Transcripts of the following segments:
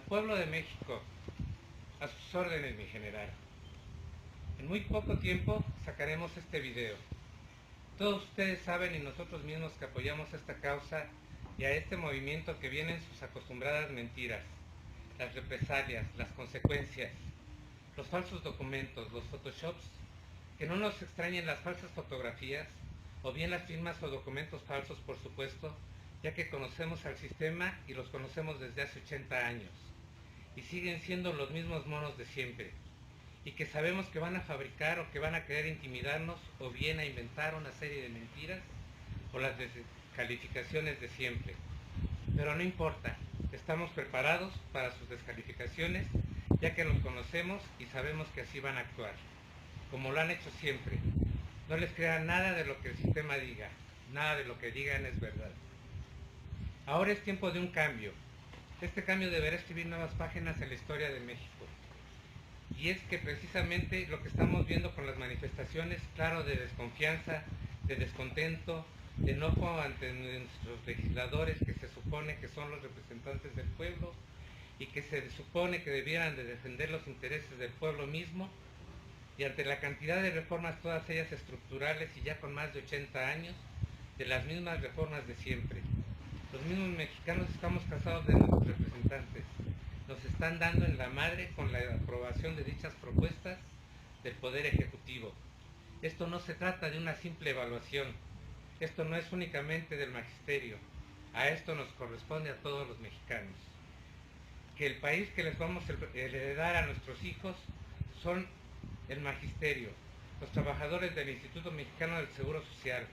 pueblo de México, a sus órdenes, mi general. En muy poco tiempo sacaremos este video. Todos ustedes saben y nosotros mismos que apoyamos esta causa y a este movimiento que vienen sus acostumbradas mentiras, las represalias, las consecuencias, los falsos documentos, los photoshops, que no nos extrañen las falsas fotografías o bien las firmas o documentos falsos, por supuesto, ya que conocemos al sistema y los conocemos desde hace 80 años y siguen siendo los mismos monos de siempre, y que sabemos que van a fabricar o que van a querer intimidarnos o bien a inventar una serie de mentiras o las descalificaciones de siempre. Pero no importa, estamos preparados para sus descalificaciones, ya que los conocemos y sabemos que así van a actuar, como lo han hecho siempre. No les crean nada de lo que el sistema diga, nada de lo que digan es verdad. Ahora es tiempo de un cambio. Este cambio deberá escribir nuevas páginas en la historia de México. Y es que precisamente lo que estamos viendo con las manifestaciones, claro, de desconfianza, de descontento, de enojo ante nuestros legisladores que se supone que son los representantes del pueblo y que se supone que debieran de defender los intereses del pueblo mismo, y ante la cantidad de reformas, todas ellas estructurales y ya con más de 80 años, de las mismas reformas de siempre. Los mismos mexicanos estamos cansados de nuestros representantes. Nos están dando en la madre con la aprobación de dichas propuestas del Poder Ejecutivo. Esto no se trata de una simple evaluación. Esto no es únicamente del magisterio. A esto nos corresponde a todos los mexicanos. Que el país que les vamos a heredar a nuestros hijos son el magisterio, los trabajadores del Instituto Mexicano del Seguro Social,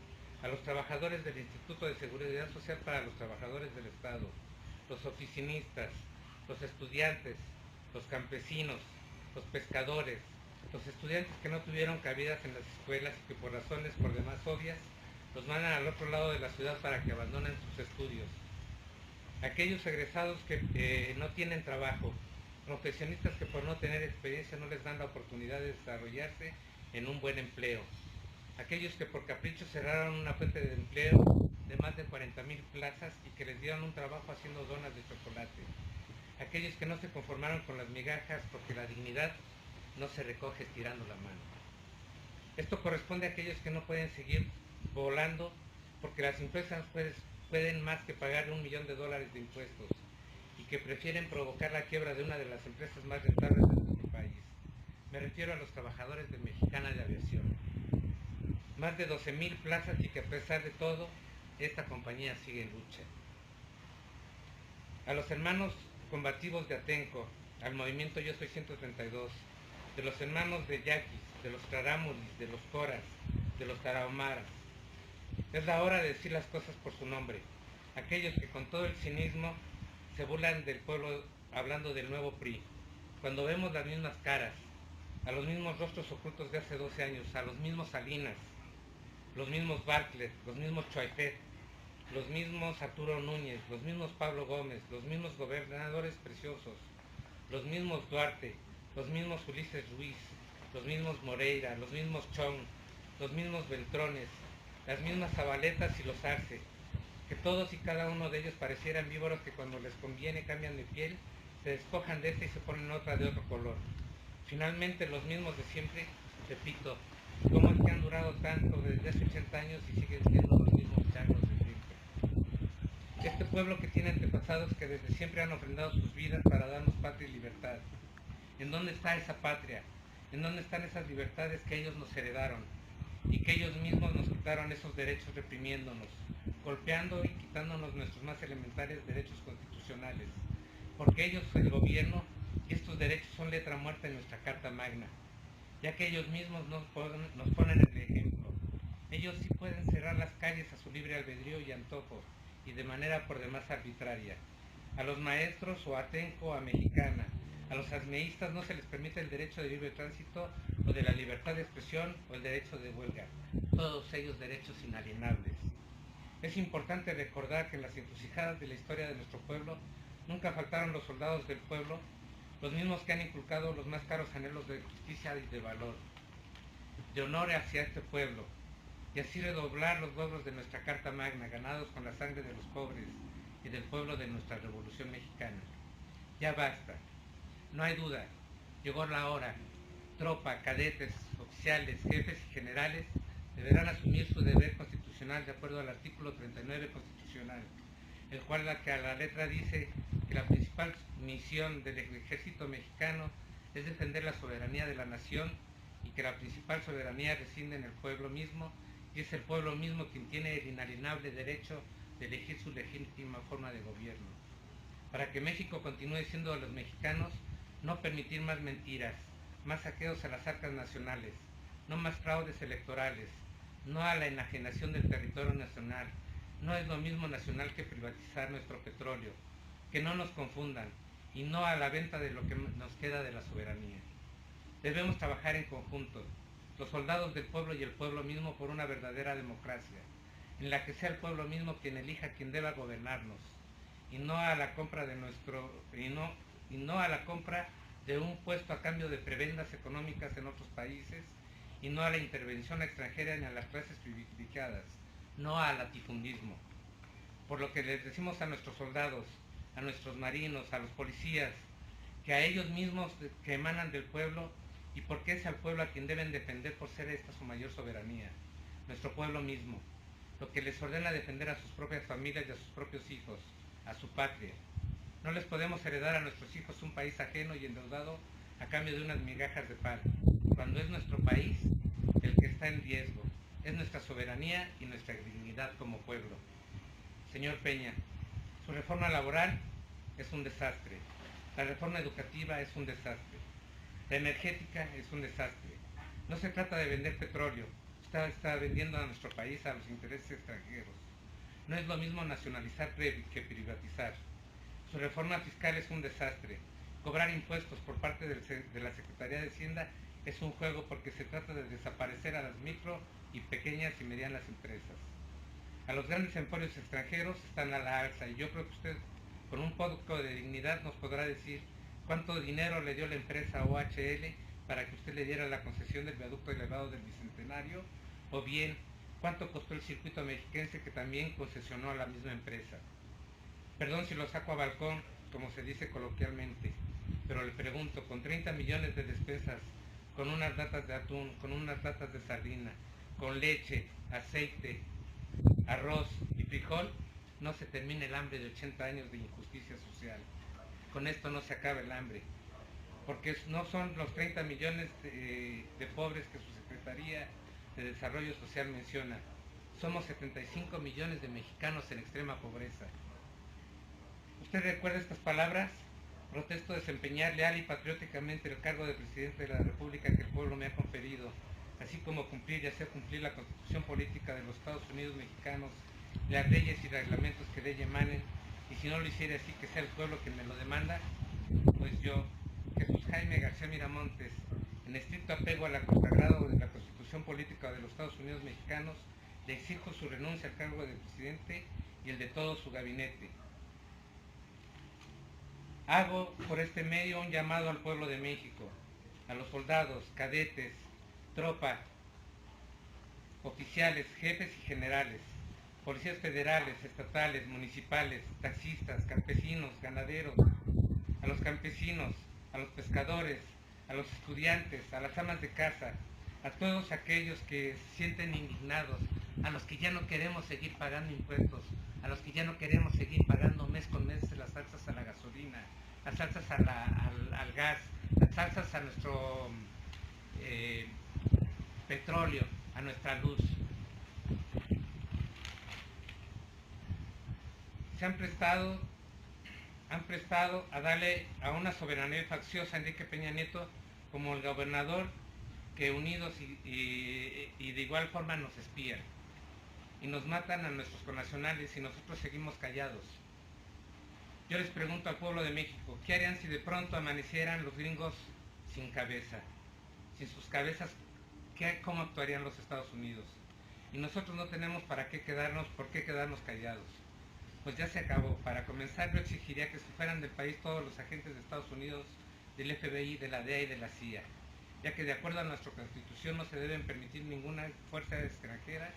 a los trabajadores del Instituto de Seguridad Social para los trabajadores del Estado, los oficinistas, los estudiantes, los campesinos, los pescadores, los estudiantes que no tuvieron cabidas en las escuelas y que por razones por demás obvias los mandan al otro lado de la ciudad para que abandonen sus estudios. Aquellos egresados que no tienen trabajo, profesionistas que por no tener experiencia no les dan la oportunidad de desarrollarse en un buen empleo. Aquellos que por capricho cerraron una fuente de empleo de más de 40,000 plazas y que les dieron un trabajo haciendo donas de chocolate. Aquellos que no se conformaron con las migajas porque la dignidad no se recoge estirando la mano. Esto corresponde a aquellos que no pueden seguir volando porque las empresas pueden más que pagar $1 millón de impuestos y que prefieren provocar la quiebra de una de las empresas más rentables de nuestro país. Me refiero a los trabajadores de Mexicana de Aviación. Más de 12,000 plazas y que a pesar de todo, esta compañía sigue en lucha. A los hermanos combativos de Atenco, al movimiento Yo Soy 132, de los hermanos de Yaquis, de los Taramulis, de los Coras, de los Tarahumaras. Es la hora de decir las cosas por su nombre. Aquellos que con todo el cinismo se burlan del pueblo hablando del nuevo PRI. Cuando vemos las mismas caras, a los mismos rostros ocultos de hace 12 años, a los mismos Salinas, los mismos Bartlett, los mismos Choaifet, los mismos Arturo Núñez, los mismos Pablo Gómez, los mismos gobernadores preciosos, los mismos Duarte, los mismos Ulises Ruiz, los mismos Moreira, los mismos Chong, los mismos Beltrones, las mismas Zabaletas y los Arce, que todos y cada uno de ellos parecieran víboros que cuando les conviene cambian de piel, se despojan de esta y se ponen otra de otro color. Finalmente los mismos de siempre, repito, ¿cómo es que han durado tanto desde hace 80 años y siguen siendo los mismos changos de siempre? Este pueblo que tiene antepasados que desde siempre han ofrendado sus vidas para darnos patria y libertad. ¿En dónde está esa patria? ¿En dónde están esas libertades que ellos nos heredaron? Y que ellos mismos nos quitaron esos derechos reprimiéndonos, golpeando y quitándonos nuestros más elementales derechos constitucionales. Porque ellos, el gobierno, y estos derechos son letra muerta en nuestra Carta Magna, ya que ellos mismos nos ponen el ejemplo. Ellos sí pueden cerrar las calles a su libre albedrío y antojo, y de manera por demás arbitraria. A los maestros o a Atenco o a Mexicana, a los asmeístas no se les permite el derecho de libre tránsito o de la libertad de expresión o el derecho de huelga, todos ellos derechos inalienables. Es importante recordar que en las encrucijadas de la historia de nuestro pueblo nunca faltaron los soldados del pueblo, los mismos que han inculcado los más caros anhelos de justicia y de valor, de honor hacia este pueblo, y así redoblar los logros de nuestra Carta Magna, ganados con la sangre de los pobres y del pueblo de nuestra Revolución Mexicana. Ya basta. No hay duda. Llegó la hora. Tropa, cadetes, oficiales, jefes y generales deberán asumir su deber constitucional de acuerdo al artículo 39 constitucional, el cual a la letra dice que la principal misión del ejército mexicano es defender la soberanía de la nación y que la principal soberanía reside en el pueblo mismo y es el pueblo mismo quien tiene el inalienable derecho de elegir su legítima forma de gobierno. Para que México continúe siendo de los mexicanos, no permitir más mentiras, más saqueos a las arcas nacionales, no más fraudes electorales, no a la enajenación del territorio nacional. No es lo mismo nacional que privatizar nuestro petróleo. Que no nos confundan, y no a la venta de lo que nos queda de la soberanía. Debemos trabajar en conjunto, los soldados del pueblo y el pueblo mismo, por una verdadera democracia, en la que sea el pueblo mismo quien elija quien deba gobernarnos, y no a la compra de un puesto a cambio de prebendas económicas en otros países, y no a la intervención extranjera ni a las clases privilegiadas, no al latifundismo. Por lo que les decimos a nuestros soldados, a nuestros marinos, a los policías, que a ellos mismos que emanan del pueblo, y porque es al pueblo a quien deben defender por ser esta su mayor soberanía, nuestro pueblo mismo, lo que les ordena defender a sus propias familias y a sus propios hijos, a su patria. No les podemos heredar a nuestros hijos un país ajeno y endeudado a cambio de unas migajas de pan, cuando es nuestro país el que está en riesgo, es nuestra soberanía y nuestra dignidad como pueblo. Señor Peña, su reforma laboral es un desastre, la reforma educativa es un desastre, la energética es un desastre. No se trata de vender petróleo, usted está vendiendo a nuestro país a los intereses extranjeros. No es lo mismo nacionalizar que privatizar. Su reforma fiscal es un desastre. Cobrar impuestos por parte de la Secretaría de Hacienda es un juego, porque se trata de desaparecer a las micro y pequeñas y medianas empresas. A los grandes emporios extranjeros están a la alza, y yo creo que usted, con un poco de dignidad, nos podrá decir cuánto dinero le dio la empresa OHL para que usted le diera la concesión del viaducto elevado del Bicentenario, o bien cuánto costó el circuito mexiquense que también concesionó a la misma empresa. Perdón si lo saco a balcón, como se dice coloquialmente, pero le pregunto, con 30 millones de despensas, con unas latas de atún, con unas latas de sardina, con leche, aceite, arroz y frijol, no se termina el hambre de 80 años de injusticia social. Con esto no se acaba el hambre, porque no son los 30 millones de pobres que su Secretaría de Desarrollo Social menciona. Somos 75 millones de mexicanos en extrema pobreza. ¿Usted recuerda estas palabras? Protesto desempeñar leal y patrióticamente el cargo de presidente de la República que el pueblo me ha conferido, así como cumplir y hacer cumplir la Constitución Política de los Estados Unidos Mexicanos, las leyes y reglamentos que de ella emanen, y si no lo hiciera así, que sea el pueblo quien me lo demanda. Pues yo, Jesús Jaime García Miramontes, en estricto apego a la consagrado de la Constitución Política de los Estados Unidos Mexicanos, le exijo su renuncia al cargo de presidente y el de todo su gabinete. Hago por este medio un llamado al pueblo de México, a los soldados, cadetes, tropa, oficiales, jefes y generales, policías federales, estatales, municipales, taxistas, campesinos, ganaderos, a los campesinos, a los pescadores, a los estudiantes, a las amas de casa, a todos aquellos que se sienten indignados, a los que ya no queremos seguir pagando impuestos, a los que ya no queremos seguir pagando mes con mes las alzas a la gasolina, las alzas al gas, las alzas a nuestro petróleo, a nuestra luz. Se han prestado a darle a una soberanía facciosa a Enrique Peña Nieto como el gobernador, que unidos y de igual forma nos espían y nos matan a nuestros connacionales, y nosotros seguimos callados. Yo les pregunto al pueblo de México, ¿qué harían si de pronto amanecieran los gringos sin cabeza? Sin sus cabezas, ¿cómo actuarían los Estados Unidos? Y nosotros no tenemos por qué quedarnos callados. Pues ya se acabó. Para comenzar, yo exigiría que se fueran del país todos los agentes de Estados Unidos, del FBI, de la DEA y de la CIA, ya que de acuerdo a nuestra Constitución no se deben permitir ninguna fuerza extranjera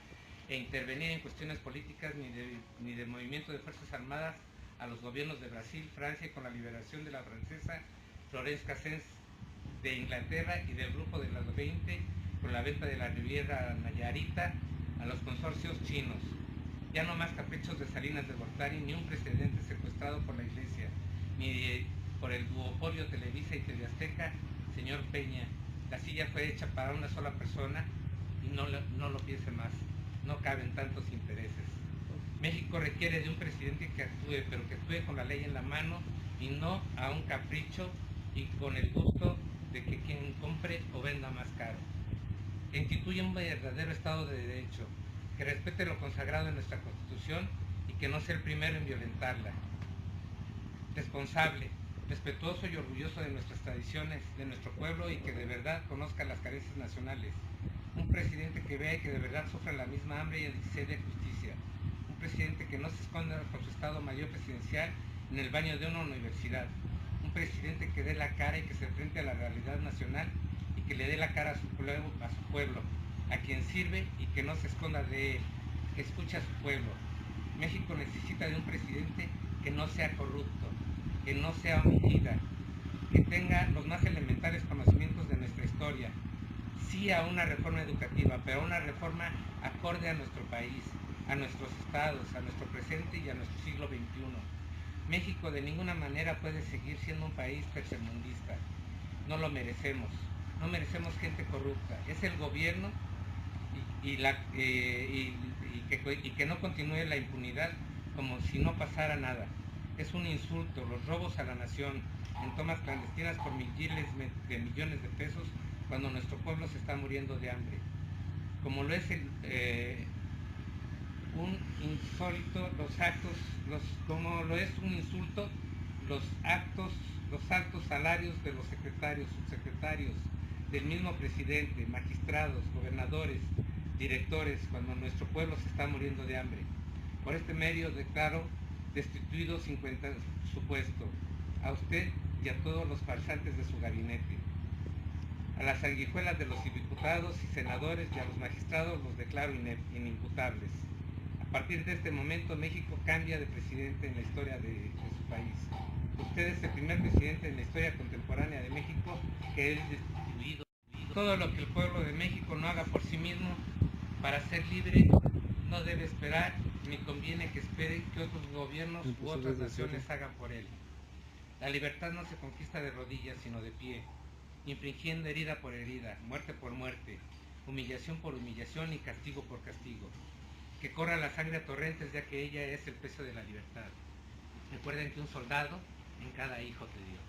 e intervenir en cuestiones políticas ni de movimiento de fuerzas armadas a los gobiernos de Brasil, Francia, y con la liberación de la francesa Florence Cassens, de Inglaterra y del grupo de las 20, con la venta de la Riviera Nayarita a los consorcios chinos. Ya no más caprichos de Salinas de Gortari, ni un presidente secuestrado por la Iglesia, ni por el duopolio Televisa y TV Azteca. Señor Peña, la silla fue hecha para una sola persona y no lo piense más, no caben tantos intereses. México requiere de un presidente que actúe, pero que actúe con la ley en la mano y no a un capricho y con el gusto de que quien compre o venda más caro. Que instituya un verdadero Estado de Derecho, que respete lo consagrado en nuestra Constitución y que no sea el primero en violentarla. Responsable, respetuoso y orgulloso de nuestras tradiciones, de nuestro pueblo, y que de verdad conozca las carencias nacionales. Un presidente que vea y que de verdad sufra la misma hambre y el deseo de justicia. Un presidente que no se esconda con su Estado Mayor presidencial en el baño de una universidad. Un presidente que dé la cara y que se enfrente a la realidad nacional y que le dé la cara a su pueblo, a quien sirve, y que no se esconda de él, que escuche a su pueblo. México necesita de un presidente que no sea corrupto, que no sea homicida, que tenga los más elementales conocimientos de nuestra historia. Sí a una reforma educativa, pero a una reforma acorde a nuestro país, a nuestros estados, a nuestro presente y a nuestro siglo XXI. México de ninguna manera puede seguir siendo un país tercermundista. No lo merecemos. No merecemos gente corrupta. Es el gobierno y que no continúe la impunidad como si no pasara nada. Es un insulto los robos a la nación en tomas clandestinas por miles de millones de pesos cuando nuestro pueblo se está muriendo de hambre. Como lo es un insólito como lo es un insulto los altos salarios de los secretarios, subsecretarios, del mismo presidente, magistrados, gobernadores, directores, cuando nuestro pueblo se está muriendo de hambre. Por este medio declaro destituido 50 su puesto, a usted y a todos los farsantes de su gabinete. A las sanguijuelas de los diputados y senadores y a los magistrados los declaro inimputables. A partir de este momento, México cambia de presidente en la historia de su país. Usted es el primer presidente en la historia contemporánea de México que es destituido. Todo lo que el pueblo de México no haga por sí mismo para ser libre, no debe esperar, ni conviene que espere que otros gobiernos u otras naciones hagan por él. La libertad no se conquista de rodillas, sino de pie, infringiendo herida por herida, muerte por muerte, humillación por humillación y castigo por castigo. Que corra la sangre a torrentes, ya que ella es el precio de la libertad. Recuerden que un soldado en cada hijo de Dios.